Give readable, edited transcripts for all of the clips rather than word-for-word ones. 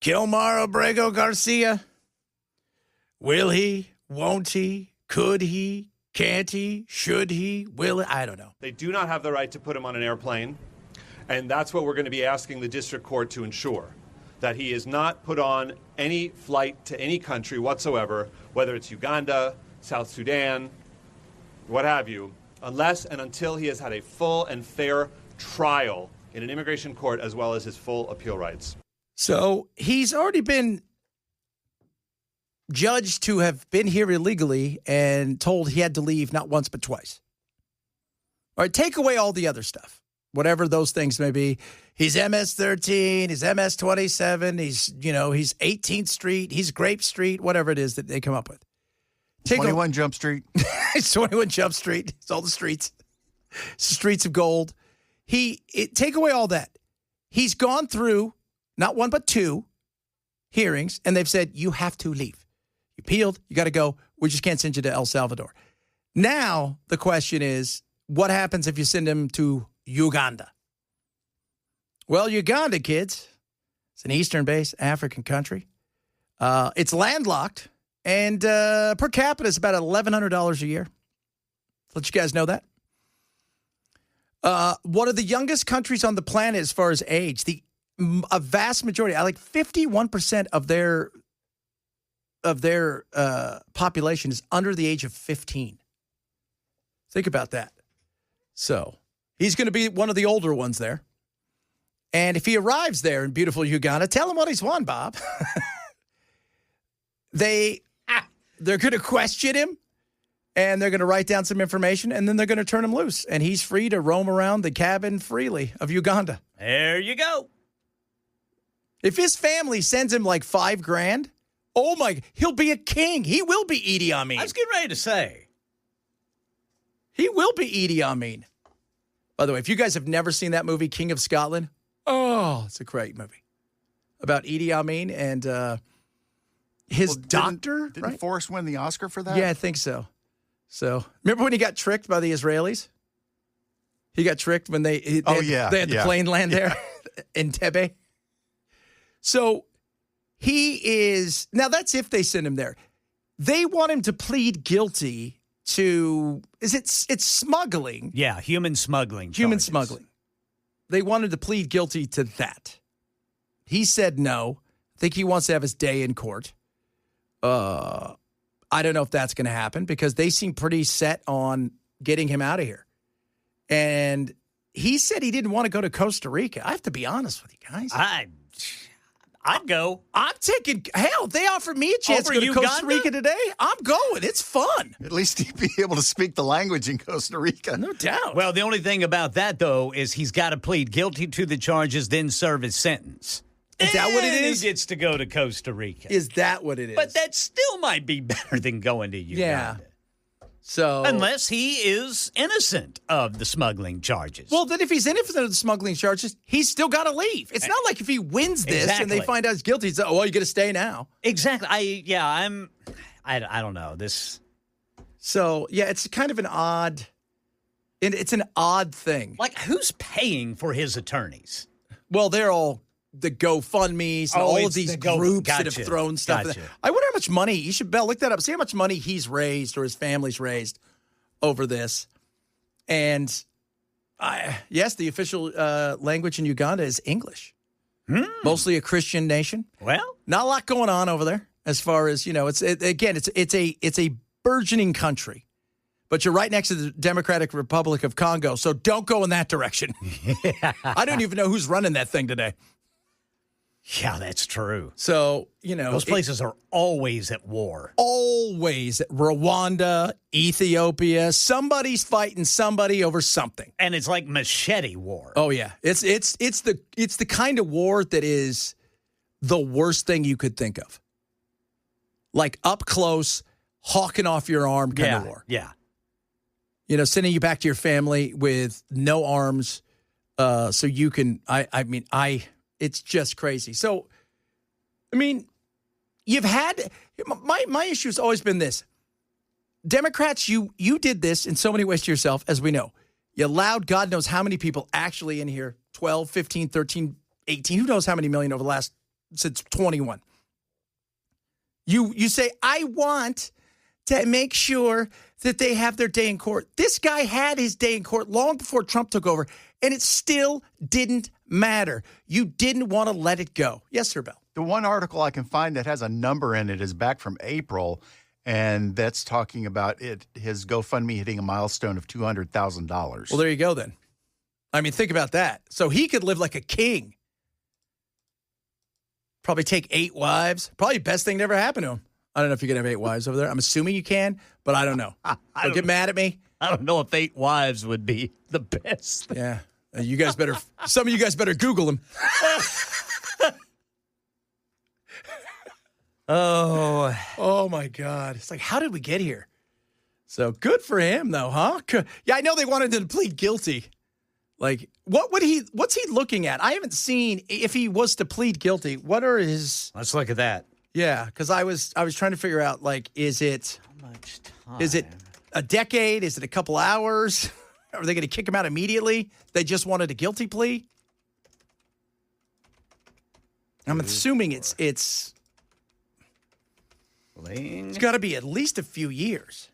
Kilmar Abrego Garcia. Will he? Won't he? Could he? Can't he? Should he? Will he? I don't know. They do not have the right to put him on an airplane, and that's what we're going to be asking the district court to ensure, that he is not put on any flight to any country whatsoever, whether it's Uganda, South Sudan, what have you, unless and until he has had a full and fair trial in an immigration court as well as his full appeal rights. So he's already been judged to have been here illegally and told he had to leave not once but twice. All right, take away all the other stuff, whatever those things may be. He's MS-13, he's MS-27, he's 18th Street, he's Grape Street, whatever it is that they come up with. 21 Jump Street. It's 21 Jump Street. It's all the streets. It's the streets of gold. Take away all that. He's gone through not one but two hearings, and they've said, you have to leave. You appealed, you got to go. We just can't send you to El Salvador. Now, the question is, what happens if you send him to Uganda? Well, Uganda, kids, it's an eastern-based African country. It's landlocked, and per capita is about $1,100 a year. Let you guys know that. One of the youngest countries on the planet as far as age. A vast majority, like 51% of their population is under the age of 15. Think about that. So he's going to be one of the older ones there. And if he arrives there in beautiful Uganda, tell him what he's won, Bob. They're going to question him, and they're going to write down some information, and then they're going to turn him loose. And he's free to roam around the cabin freely of Uganda. There you go. If his family sends him like $5,000, oh my, he'll be a king. He will be Idi Amin. I was getting ready to say. He will be Idi Amin. By the way, if you guys have never seen that movie, King of Scotland, oh, it's a great movie about Idi Amin and his doctor. Didn't Forrest win the Oscar for that? Yeah, I think so. So remember when he got tricked by the Israelis? He got tricked when they had the plane land there in Tebe. So he is, now that's if they send him there. They want him to plead guilty to, it's smuggling. Yeah, human smuggling. Human charges. smuggling. They wanted to plead guilty to that. He said no. I think he wants to have his day in court. I don't know if that's going to happen because they seem pretty set on getting him out of here. And he said he didn't want to go to Costa Rica. I have to be honest with you guys. I'd go. I'm taking, hell, they offered me a chance to go to Costa Rica today. I'm going. It's fun. At least he'd be able to speak the language in Costa Rica. No doubt. Well, the only thing about that, though, is he's got to plead guilty to the charges, then serve his sentence. Is that what it is? He gets to go to Costa Rica. Is that what it is? But that still might be better than going to Uganda. Yeah. So unless he is innocent of the smuggling charges. Well, then if he's innocent of the smuggling charges, he's still got to leave. It's not like if he wins this and they find out he's guilty, it's, you got to stay now. Exactly. I don't know. This. So, yeah, it's kind of an odd thing. Like, who's paying for his attorneys? Well, they're all the GoFundMe's and all of these groups that have thrown stuff. I wonder how much money, you should, Bell, look that up. See how much money he's raised or his family's raised over this. And, yes, the official language in Uganda is English. Mostly a Christian nation. Well, not a lot going on over there as far as, it's a burgeoning country. But you're right next to the Democratic Republic of Congo, so don't go in that direction. I don't even know who's running that thing today. Yeah, that's true. So, those places are always at war. Always. Rwanda, Ethiopia, somebody's fighting somebody over something. And it's like machete war. Oh yeah. It's the kind of war that is the worst thing you could think of. Like up close, hawking off your arm kind of war. Yeah. Sending you back to your family with no arms so you can it's just crazy. So, you've had my issue has always been this. Democrats, you did this in so many ways to yourself, as we know. You allowed God knows how many people actually in here, 12, 15, 13, 18, who knows how many million over the last since 21. You say, I want to make sure that they have their day in court. This guy had his day in court long before Trump took over, and it still didn't matter. You didn't want to let it go. Yes, sir, Bill. The one article I can find that has a number in it is back from April, and that's talking about his GoFundMe hitting a milestone of $200,000. Well, there you go then. I mean, think about that. So he could live like a king. Probably take 8 wives. Probably best thing that ever happened to him. I don't know if you can have 8 wives over there. I'm assuming you can, but I don't know. Don't get mad at me. I don't know if 8 wives would be the best. Yeah. You guys better, some of you guys better Google him. Oh my God. It's like, how did we get here? So good for him though, huh? Yeah, I know they wanted him to plead guilty. Like, what's he looking at? I haven't seen, if he was to plead guilty, what are his... Let's look at that. Yeah, because I was trying to figure out, like, is it... How much time? Is it a decade? Is it a couple hours? Are they going to kick him out immediately? They just wanted a guilty plea? I'm assuming it's got to be at least a few years.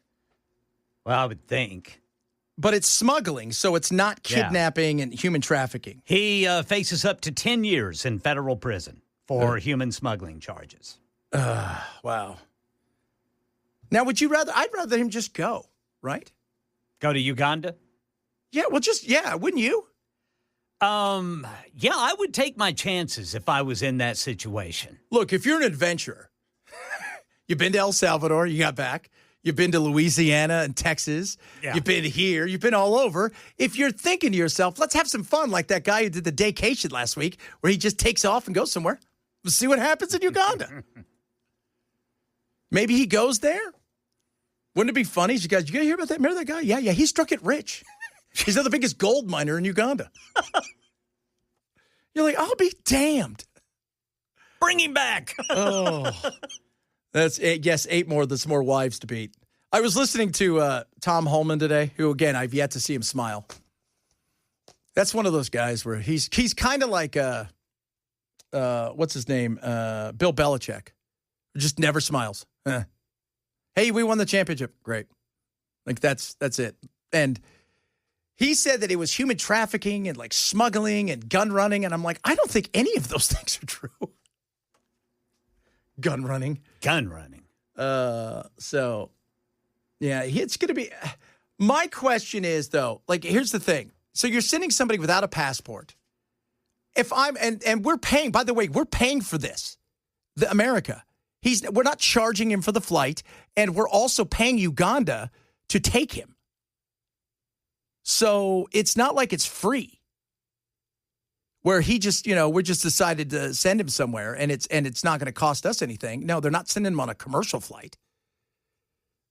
Well, I would think. But it's smuggling, so it's not kidnapping and human trafficking. He faces up to 10 years in federal prison for human smuggling charges. Wow. Now, I'd rather him just go, right? Go to Uganda? Yeah, well, wouldn't you? Yeah, I would take my chances if I was in that situation. Look, if you're an adventurer, you've been to El Salvador, you got back. You've been to Louisiana and Texas. Yeah. You've been here. You've been all over. If you're thinking to yourself, let's have some fun like that guy who did the daycation last week where he just takes off and goes somewhere. We'll see what happens in Uganda. Maybe he goes there. Wouldn't it be funny? You guys hear about that? Remember that guy? Yeah. He struck it rich. He's now the biggest gold miner in Uganda. You're like, I'll be damned. Bring him back. Oh. That's 8 more. There's more wives to beat. I was listening to Tom Holman today, who, again, I've yet to see him smile. That's one of those guys where he's kind of like, what's his name? Bill Belichick. Just never smiles. Hey, we won the championship. Great. Like, that's it. And he said that it was human trafficking and, like, smuggling and gun running. And I'm like, I don't think any of those things are true. Gun running. So, yeah, it's going to be. My question is, though, like, here's the thing. So you're sending somebody without a passport. If I'm, and we're paying, by the way, we're paying for this. America. We're not charging him for the flight, and we're also paying Uganda to take him. So it's not like it's free. Where he just, we just decided to send him somewhere and it's not going to cost us anything. No, they're not sending him on a commercial flight.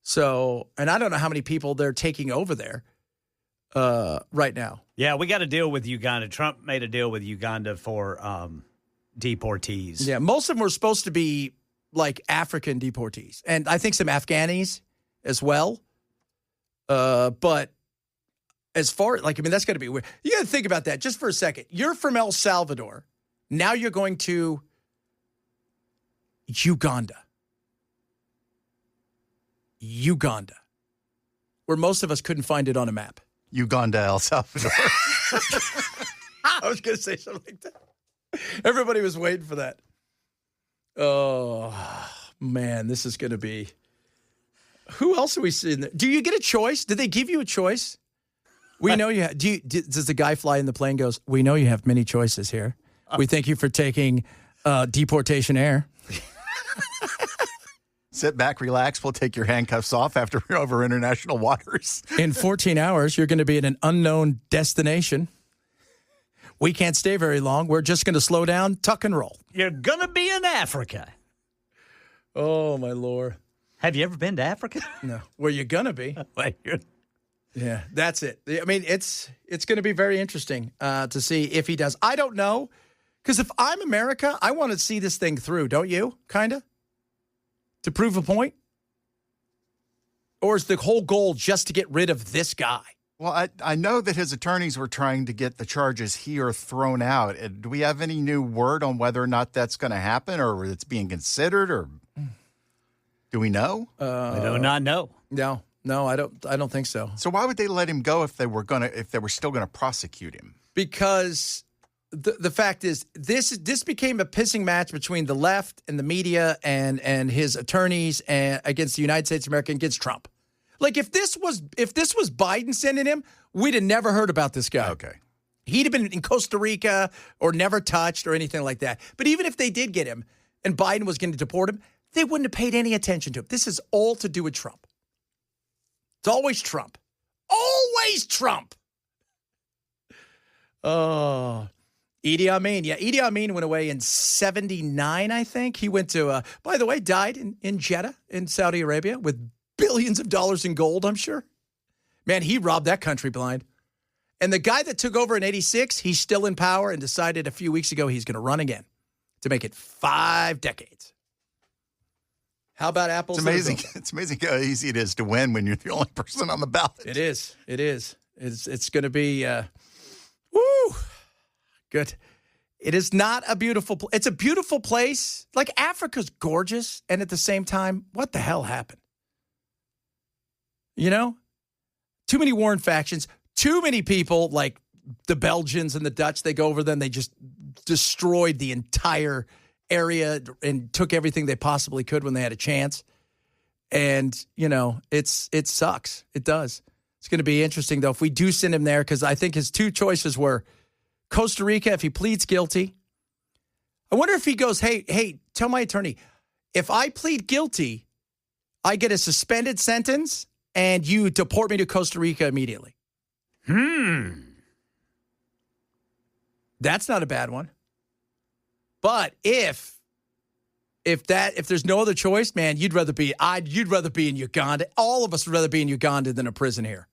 So, and I don't know how many people they're taking over there right now. Yeah, we got a deal with Uganda. Trump made a deal with Uganda for deportees. Yeah, most of them were supposed to be like African deportees. And I think some Afghanis as well. But as far, that's got to be weird. You got to think about that just for a second. You're from El Salvador. Now you're going to Uganda. Where most of us couldn't find it on a map. Uganda, El Salvador. I was going to say something like that. Everybody was waiting for that. Oh, man, this is going to be. Who else are we seeing there? Do you get a choice? Did they give you a choice? We know you have. Does the guy fly in the plane goes, we know you have many choices here. We thank you for taking deportation air. Sit back, relax. We'll take your handcuffs off after we're over international waters. In 14 hours, you're going to be at an unknown destination. We can't stay very long. We're just going to slow down, tuck and roll. You're going to be in Africa. Oh, my Lord. Have you ever been to Africa? No. Where you going to be? Yeah, that's it. I mean, it's going to be very interesting to see if he does. I don't know, because if I'm America, I want to see this thing through, don't you? Kind of? To prove a point? Or is the whole goal just to get rid of this guy? Well, I know that his attorneys were trying to get the charges here thrown out. Do we have any new word on whether or not that's going to happen, or it's being considered, or do we know? I do not know. No, I don't think so. So why would they let him go if they were still going to prosecute him? Because the fact is, this became a pissing match between the left and the media and his attorneys and against the United States of America, against Trump. Like, if this was Biden sending him, we'd have never heard about this guy. Okay. He'd have been in Costa Rica or never touched or anything like that. But even if they did get him and Biden was going to deport him, they wouldn't have paid any attention to him. This is all to do with Trump. It's always Trump. Always Trump. Oh, Idi Amin. Yeah, Idi Amin went away in 1979, I think. He went to, by the way, died in Jeddah in Saudi Arabia with billions of dollars in gold, I'm sure. Man, he robbed that country blind. And the guy that took over in 1986, he's still in power and decided a few weeks ago he's going to run again to make it 5 decades. How about apples? It's amazing. It's amazing how easy it is to win when you're the only person on the ballot. It is. It's going to be, woo, good. It is not a beautiful place. It's a beautiful place. Like, Africa's gorgeous. And at the same time, what the hell happened? You know, too many warring factions, too many people like the Belgians and the Dutch. They go over them. They just destroyed the entire area and took everything they possibly could when they had a chance. And, you know, it sucks. It does. It's going to be interesting, though, if we do send him there, because I think his two choices were Costa Rica, if he pleads guilty. I wonder if he goes, hey, tell my attorney, if I plead guilty, I get a suspended sentence and you deport me to Costa Rica immediately. That's not a bad one. But if there's no other choice, man, you'd rather be in Uganda. All of us would rather be in Uganda than a prison here.